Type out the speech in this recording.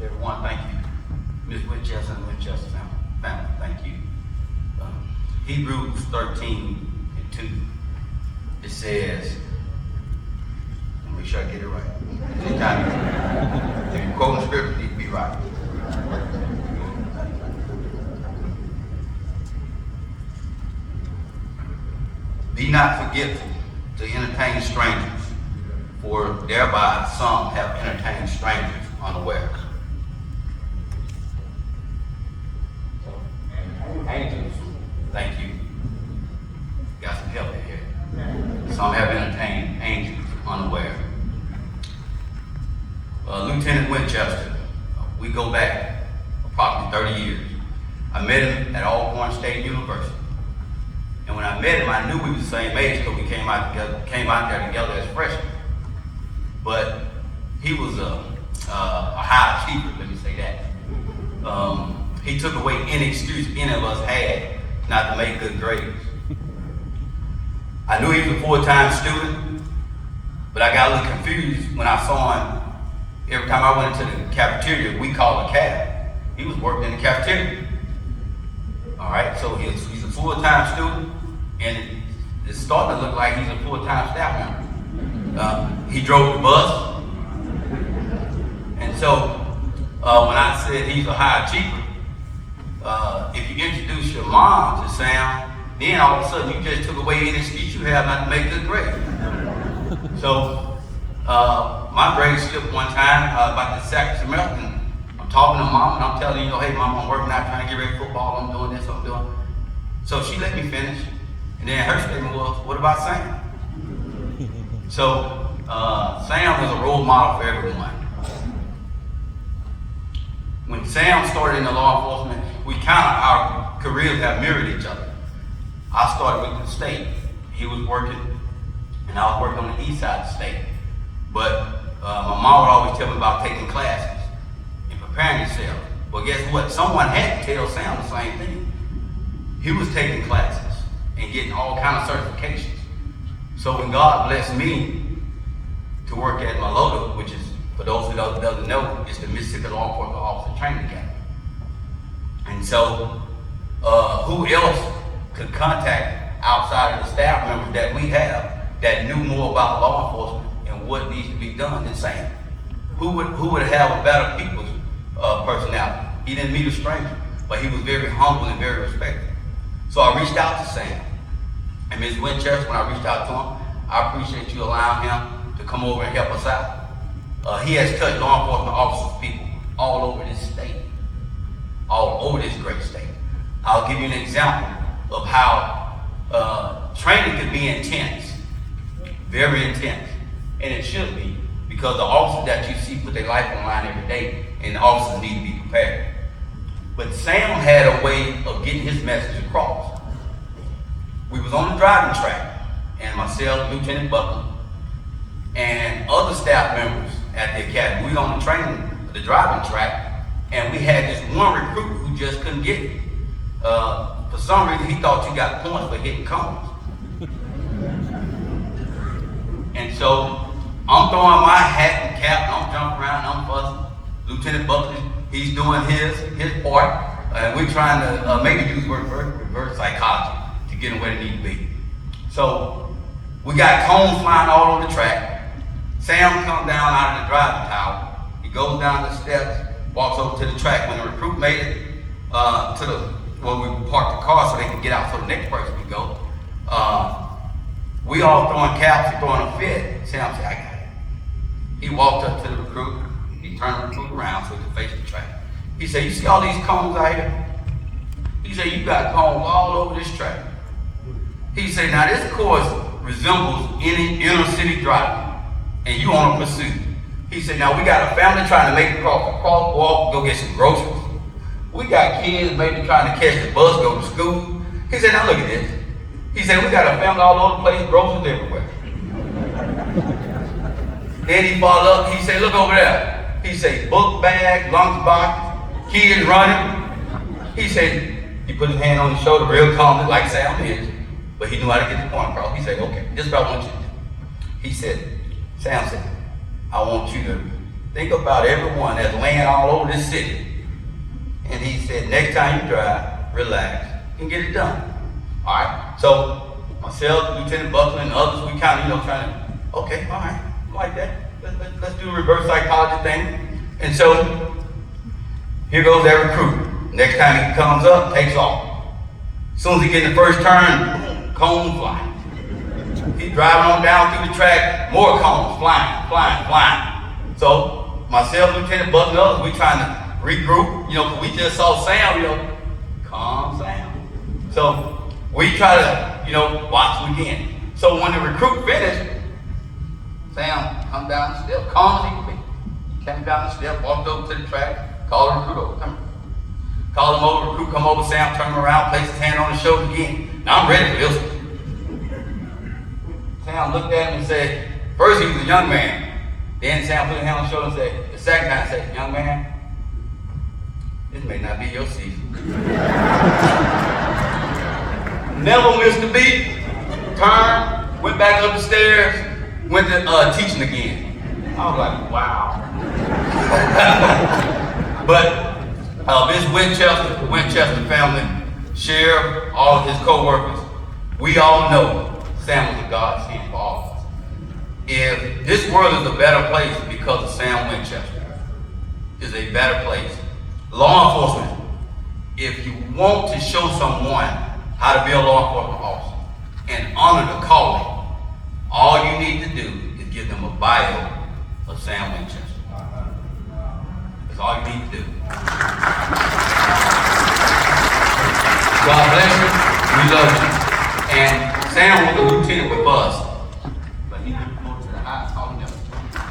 Everyone, thank you. Ms. Winchester and Winchester family, thank you. Hebrews 13:2. It says, let me make sure I get it right. If you're quoting scripture, it needs to be right. Be not forgetful to entertain strangers, for thereby some have entertained strangers unawares. Angels, thank you. Got some help in here. Some have entertained angels unaware. Lieutenant Winchester, we go back approximately 30 years. I met him at Alcorn State University. And when I met him, I knew we were the same age because we came out there together as freshmen. But he was a high achiever, let me say that. He took away any excuse any of us had not to make good grades. I knew he was a full-time student, but I got a little confused when I saw him. Every time I went into the cafeteria, we called a cab. He was working in the cafeteria. All right, so he's a full-time student, and it's starting to look like he's a full-time staff member. He drove the bus, and so when I said he's a high achiever, if you introduce your mom to Sam, then all of a sudden you just took away any excuse you have not to make good grades. So my grades slipped one time about the second semester, and I'm talking to mom and I'm telling you, hey mom, I'm working out trying to get ready for football, I'm doing this, I'm doing. So she let me finish, and then her statement was, what about Sam? So Sam was a role model for everyone. When Sam started in the law enforcement, our careers have mirrored each other. I started with the state. He was working, and I was working on the east side of the state. But my mom would always tell me about taking classes and preparing yourself. Well, guess what? Someone had to tell Sam the same thing. He was taking classes and getting all kinds of certifications. So when God blessed me to work at Malota, which is, for those who doesn't know, it's the Mississippi Law Enforcement Officer Training Academy. And so, who else could contact outside of the staff members that we have that knew more about law enforcement and what needs to be done than Sam? Who would have a better people's personality? He didn't meet a stranger, but he was very humble and very respectful. So I reached out to Sam. And Ms. Winchester, when I reached out to him, I appreciate you allowing him to come over and help us out. He has touched law enforcement officers, people all over this state, all over this great state. I'll give you an example of how training could be intense, very intense, and it should be, because the officers that you see put their life on the line every day, and the officers need to be prepared. But Sam had a way of getting his message across. We was on the driving track, and myself, Lieutenant Buckley, and other staff members at the academy, we was on the driving track, and we had this one recruit who just couldn't get it. For some reason, he thought you got points for hitting cones. And so, I'm throwing my hat and cap, and I'm jumping around, and I'm fussing. Lieutenant Buckley, he's doing his part, and we're trying to maybe use reverse psychology to get him where they need to be. So, we got cones flying all over the track. Sam comes down out of the driving tower. He goes down the steps, walks over to the track. When the recruit made it we parked the car so they could get out so the next person could go. We all throwing caps and throwing a fit. Sam said, I got it. He walked up to the recruit. He turned the recruit around so he could face the track. He said, you see all these cones out here? He said, you got cones all over this track. He said, now this course resembles any inner city driving, and you on a pursuit. He said, now we got a family trying to make it across the crosswalk, go get some groceries. We got kids maybe trying to catch the bus, go to school. He said, now look at this. He said, we got a family all over the place, groceries everywhere. Then he followed up, he said, look over there. He said, book bag, lunchbox, kids running. He said, he put his hand on his shoulder real calmly like Sam is, but he knew how to get the point across. He said, okay, this is what I want you to do. He said, Sam said, I want you to Think about everyone that's laying all over this city. And he said, next time you drive, relax and get it done. All right. So myself, Lieutenant Buckler, and others, we kind of, trying to, okay, all right, I like that. Let's do a reverse psychology thing. And so here goes that recruit. Next time he comes up, takes off. As soon as he gets in the first turn, boom, cones fly. He's driving on down through the track, more cones flying. So myself, Lieutenant Buck, and others, we trying to regroup, cause we just saw Sam, calm Sam. So we try to, watch him again. So when the recruit finished, Sam come down the step, calm as he could be. He came down the step, walked over to the track, called the recruit over, come here. Called him over, recruit come over, Sam turned him around, placed his hand on his shoulder again. Now I'm ready for this. Sam looked at him and said, first he was a young man. Then Sam put his hand on his shoulder and said, the second time said, young man, this may not be your season. Never missed a beat, turned, went back up the stairs, went to teaching again. I was like, wow. But Miss Winchester, the Winchester family, Sheriff, all of his co-workers, we all know Sam was a God's hand for all of us. If this world is a better place because of Sam Winchester, is a better place. Law enforcement, if you want to show someone how to be a law enforcement officer and honor the calling, all you need to do is give them a bio of Sam Winchester. That's all you need to do. God bless you. We love you. And Sam was a lieutenant with us.